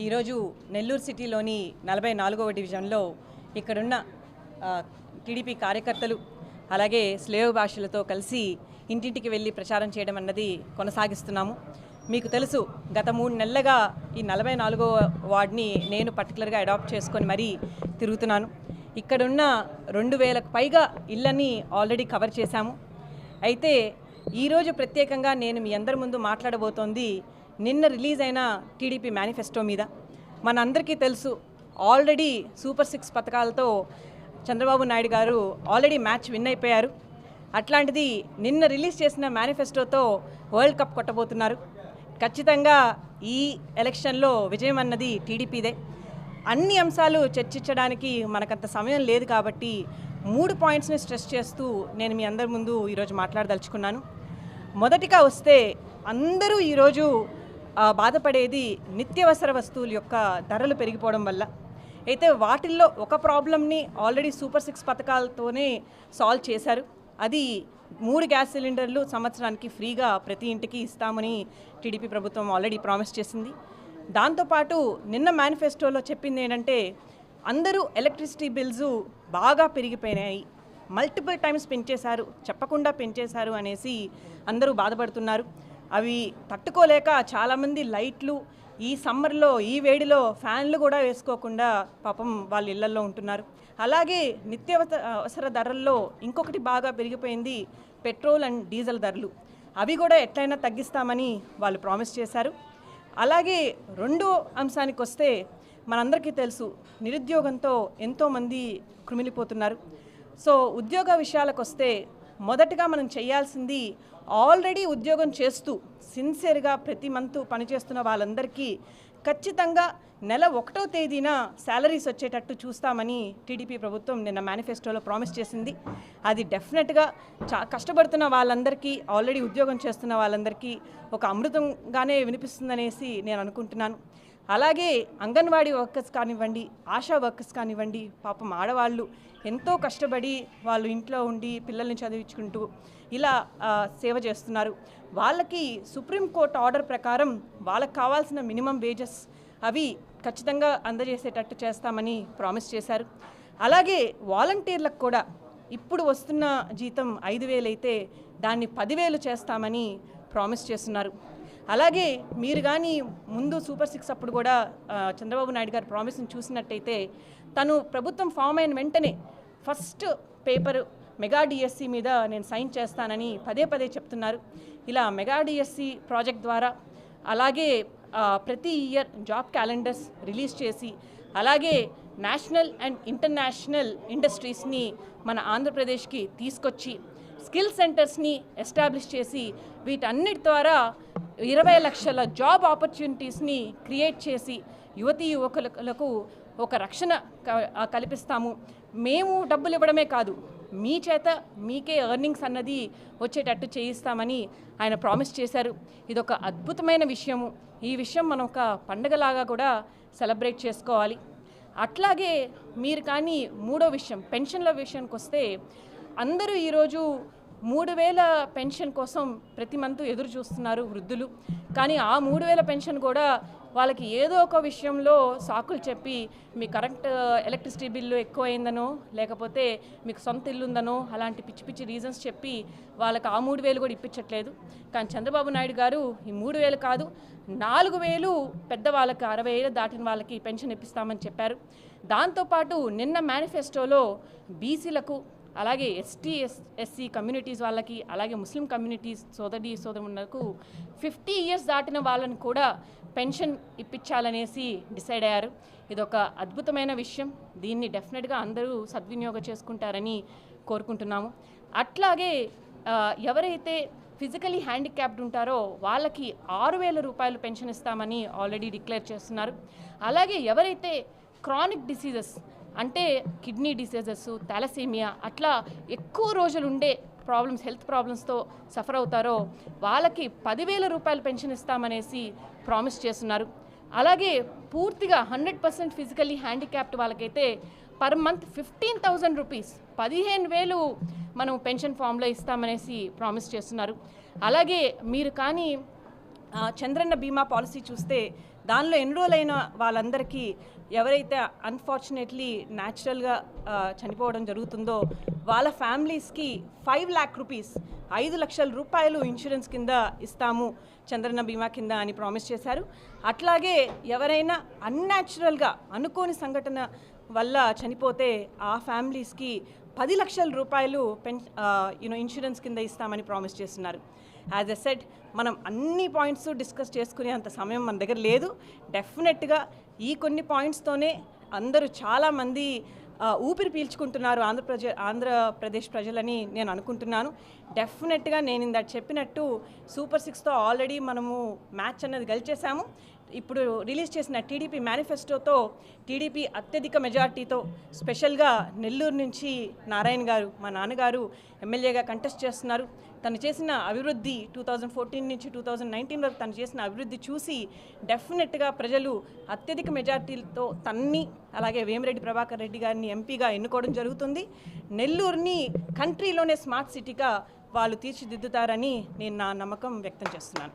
ఈరోజు నెల్లూరు సిటీలోని 44వ డివిజన్లో ఇక్కడున్న టీడీపీ కార్యకర్తలు అలాగే స్లేవ్ భాషలతో కలిసి ఇంటింటికి వెళ్ళి ప్రచారం చేయడం అన్నది కొనసాగిస్తున్నాము. మీకు తెలుసు, గత 3 నెలలుగా ఈ 44వ వార్డ్ని నేను పర్టికులర్గా అడాప్ట్ చేసుకొని మరీ తిరుగుతున్నాను. ఇక్కడున్న 2000కు పైగా ఇళ్ళని ఆల్రెడీ కవర్ చేశాము. అయితే ఈరోజు ప్రత్యేకంగా నేను మీ అందరి ముందు మాట్లాడబోతోంది నిన్న రిలీజ్ అయిన టీడీపీ మేనిఫెస్టో మీద. మనందరికీ తెలుసు, ఆల్రెడీ సూపర్ 6 పథకాలతో చంద్రబాబు నాయుడు గారు ఆల్రెడీ మ్యాచ్ విన్ అయిపోయారు. అట్లాంటిది నిన్న రిలీజ్ చేసిన మేనిఫెస్టోతో వరల్డ్ కప్ కొట్టబోతున్నారు. ఖచ్చితంగా ఈ ఎలక్షన్లో విజయం అన్నది టీడీపీదే. అన్ని అంశాలు చర్చించడానికి మనకంత సమయం లేదు కాబట్టి 3 పాయింట్స్ని స్ట్రెస్ చేస్తూ నేను మీ అందరి ముందు ఈరోజు మాట్లాడదలుచుకున్నాను. మొదటిగా వస్తే, అందరూ ఈరోజు బాధపడేది నిత్యావసర వస్తువుల యొక్క ధరలు పెరిగిపోవడం వల్ల. అయితే వాటిల్లో ఒక ప్రాబ్లమ్ని ఆల్రెడీ సూపర్ 6 పథకాలతోనే సాల్వ్ చేశారు. అది 3 గ్యాస్ సిలిండర్లు సంవత్సరానికి ఫ్రీగా ప్రతి ఇంటికి ఇస్తామని టీడీపీ ప్రభుత్వం ఆల్రెడీ ప్రామిస్ చేసింది. దాంతోపాటు నిన్న మేనిఫెస్టోలో చెప్పింది ఏంటంటే, అందరూ ఎలక్ట్రిసిటీ బిల్స్ బాగా పెరిగిపోయినాయి, మల్టిపుల్ టైమ్స్ పెంచేశారు, చెప్పకుండా పెంచేశారు అనేసి అందరూ బాధపడుతున్నారు. అవి తట్టుకోలేక చాలామంది లైట్లు ఈ సమ్మర్లో ఈ వేడిలో ఫ్యాన్లు కూడా వేసుకోకుండా పాపం వాళ్ళ ఇళ్లల్లో ఉంటున్నారు. అలాగే నిత్యావసర ధరల్లో ఇంకొకటి బాగా పెరిగిపోయింది పెట్రోల్ అండ్ డీజిల్ ధరలు. అవి కూడా ఎట్లయినా తగ్గిస్తామని వాళ్ళు ప్రామిస్ చేశారు. అలాగే రెండో అంశానికి వస్తే, మనందరికీ తెలుసు, నిరుద్యోగంతో ఎంతోమంది కృమిలిపోతున్నారు. సో ఉద్యోగ విషయాలకు వస్తే, మొదటగా మనం చేయాల్సింది, ఆల్రెడీ ఉద్యోగం చేస్తూ సిన్సియర్గా ప్రతి మంత్ పనిచేస్తున్న వాళ్ళందరికీ ఖచ్చితంగా నెల 1వ తేదీన శాలరీస్ వచ్చేటట్టు చూస్తామని టీడీపీ ప్రభుత్వం నిన్న మేనిఫెస్టోలో ప్రామిస్ చేసింది. అది డెఫినెట్గా కష్టపడుతున్న వాళ్ళందరికీ, ఆల్రెడీ ఉద్యోగం చేస్తున్న వాళ్ళందరికీ ఒక అమృతంగానే వినిపిస్తుందనేసి నేను అనుకుంటున్నాను. అలాగే అంగన్వాడీ వర్కర్స్ కానివ్వండి, ఆశా వర్కర్స్ కానివ్వండి, పాపం ఆడవాళ్ళు ఎంతో కష్టపడి వాళ్ళు ఇంట్లో ఉండి పిల్లల్ని చదివించుకుంటూ ఇలా సేవ చేస్తున్నారు. వాళ్ళకి సుప్రీంకోర్టు ఆర్డర్ ప్రకారం వాళ్ళకి కావాల్సిన మినిమం వేజెస్ అవి ఖచ్చితంగా అందజేసేటట్టు చేస్తామని ప్రామిస్ చేశారు. అలాగే వాలంటీర్లకు కూడా ఇప్పుడు వస్తున్న జీతం 5,000 అయితే దాన్ని 10,000 చేస్తామని ప్రామిస్ చేస్తున్నారు. అలాగే మీరు కానీ ముందు సూపర్ 6 అప్పుడు కూడా చంద్రబాబు నాయుడు గారు ప్రామిస్ని చూసినట్టయితే, తను ప్రభుత్వం ఫామ్ అయిన వెంటనే ఫస్ట్ పేపర్ మెగా డిఎస్సి మీద నేను సైన్ చేస్తానని పదే చెప్తున్నారు. ఇలా మెగా డిఎస్సి ప్రాజెక్ట్ ద్వారా, అలాగే ప్రతి ఇయర్ జాబ్ క్యాలెండర్స్ రిలీజ్ చేసి, అలాగే నేషనల్ అండ్ ఇంటర్నేషనల్ ఇండస్ట్రీస్ని మన ఆంధ్రప్రదేశ్కి తీసుకొచ్చి స్కిల్ సెంటర్స్ని ఎస్టాబ్లిష్ చేసి, వీటన్నిటి ద్వారా 20 లక్షల జాబ్ ఆపర్చునిటీస్ని క్రియేట్ చేసి యువతీ యువకులకు ఒక రక్షణ కల్పిస్తాము. మేము డబ్బులు ఇవ్వడమే కాదు, మీ చేత మీకే ఎర్నింగ్స్ అన్నది వచ్చేటట్టు చేయిస్తామని ఆయన ప్రామిస్ చేశారు. ఇదొక అద్భుతమైన విషయము. ఈ విషయం మనం ఒక పండగలాగా కూడా సెలబ్రేట్ చేసుకోవాలి. అట్లాగే మీరు కానీ మూడో విషయం, పెన్షన్ల విషయానికి వస్తే, అందరూ ఈరోజు 3,000 పెన్షన్ కోసం ప్రతి మంత్ ఎదురు చూస్తున్నారు వృద్ధులు. కానీ ఆ 3,000 పెన్షన్ కూడా వాళ్ళకి ఏదో ఒక విషయంలో సాకులు చెప్పి, మీ కరెంట్ ఎలక్ట్రిసిటీ బిల్లు ఎక్కువైందనో, లేకపోతే మీకు సొంత ఇల్లు ఉందనో, అలాంటి పిచ్చి రీజన్స్ చెప్పి వాళ్ళకి ఆ 3,000 కూడా ఇప్పించట్లేదు. కానీ చంద్రబాబు నాయుడు గారు ఈ 3,000 కాదు, 4,000 పెద్దవాళ్ళకి, 60 ఏళ్ళు దాటిన వాళ్ళకి పెన్షన్ ఇప్పిస్తామని చెప్పారు. దాంతోపాటు నిన్న మేనిఫెస్టోలో బీసీలకు, అలాగే ఎస్టీ ఎస్సీ కమ్యూనిటీస్ వాళ్ళకి, అలాగే ముస్లిం కమ్యూనిటీస్ సోదరులకు 50 ఇయర్స్ దాటిన వాళ్ళని కూడా పెన్షన్ ఇప్పించాలనేసి డిసైడ్ అయ్యారు. ఇదొక అద్భుతమైన విషయం. దీన్ని డెఫినెట్గా అందరూ సద్వినియోగం చేసుకుంటారని కోరుకుంటున్నాము. అట్లాగే ఎవరైతే ఫిజికలీ హ్యాండిక్యాప్డ్ ఉంటారో వాళ్ళకి 6,000 రూపాయలు పెన్షన్ ఇస్తామని ఆల్రెడీ డిక్లేర్ చేస్తున్నారు. అలాగే ఎవరైతే క్రానిక్ డిసీజెస్ అంటే కిడ్నీ డిసీజెస్, థాలసీమియా అట్లా ఎక్కువ రోజులు ఉండే ప్రాబ్లమ్స్, హెల్త్ ప్రాబ్లమ్స్తో సఫర్ అవుతారో వాళ్ళకి 10,000 రూపాయలు పెన్షన్ ఇస్తామనేసి ప్రామిస్ చేస్తున్నారు. అలాగే పూర్తిగా 100% ఫిజికల్లీ హ్యాండిక్యాప్డ్ వాళ్ళకైతే పర్ మంత్ 15,000 రూపీస్, 15,000 మనం పెన్షన్ ఫామ్లో ఇస్తామనేసి ప్రామిస్ చేస్తున్నారు. అలాగే మీరు కానీ చంద్రన్న బీమా పాలసీ చూస్తే దానిలో ఎన్రోల్ అయిన వాళ్ళందరికీ ఎవరైతే అన్ఫార్చునేట్లీ న్యాచురల్గా చనిపోవడం జరుగుతుందో వాళ్ళ ఫ్యామిలీస్కి 5 lakh రూపీస్ 5 లక్షల రూపాయలు ఇన్సూరెన్స్ కింద ఇస్తాము చంద్రన్న బీమా కింద అని ప్రామిస్ చేశారు. అట్లాగే ఎవరైనా అన్యాచురల్గా అనుకోని సంఘటన వల్ల చనిపోతే ఆ ఫ్యామిలీస్కి 10 లక్షల రూపాయలు ఇన్సూరెన్స్ కింద ఇస్తామని ప్రామిస్ చేస్తున్నారు. యాజ్ ఎ సెడ్, మనం అన్ని పాయింట్స్ డిస్కస్ చేసుకునే అంత సమయం మన దగ్గర లేదు. డెఫినెట్గా ఈ కొన్ని పాయింట్స్తోనే అందరూ చాలామంది ఊపిరి పీల్చుకుంటున్నారు ఆంధ్రప్రదేశ్ ప్రజలని నేను అనుకుంటున్నాను. డెఫినెట్గా నేను ఇందాక చెప్పినట్టు సూపర్ 6తో ఆల్రెడీ మనము మ్యాచ్ అన్నది గెలిచేసాము. ఇప్పుడు రిలీజ్ చేసిన టీడీపీ మేనిఫెస్టోతో టీడీపీ అత్యధిక మెజార్టీతో స్పెషల్గా నెల్లూరు నుంచి నారాయణ గారు మా నాన్నగారు ఎమ్మెల్యేగా కంటెస్ట్ చేస్తున్నారు. తను చేసిన అభివృద్ధి 2014 నుంచి 2019 వరకు తను చేసిన అభివృద్ధి చూసి డెఫినెట్గా ప్రజలు అత్యధిక మెజార్టీలతో తన్ని అలాగే వేమిరెడ్డి ప్రభాకర్ రెడ్డి గారిని ఎంపీగా ఎన్నుకోవడం జరుగుతుంది. నెల్లూరుని కంట్రీలోనే స్మార్ట్ సిటీగా వాళ్ళు తీర్చిదిద్దుతారని నేను నా నమ్మకం వ్యక్తం చేస్తున్నాను.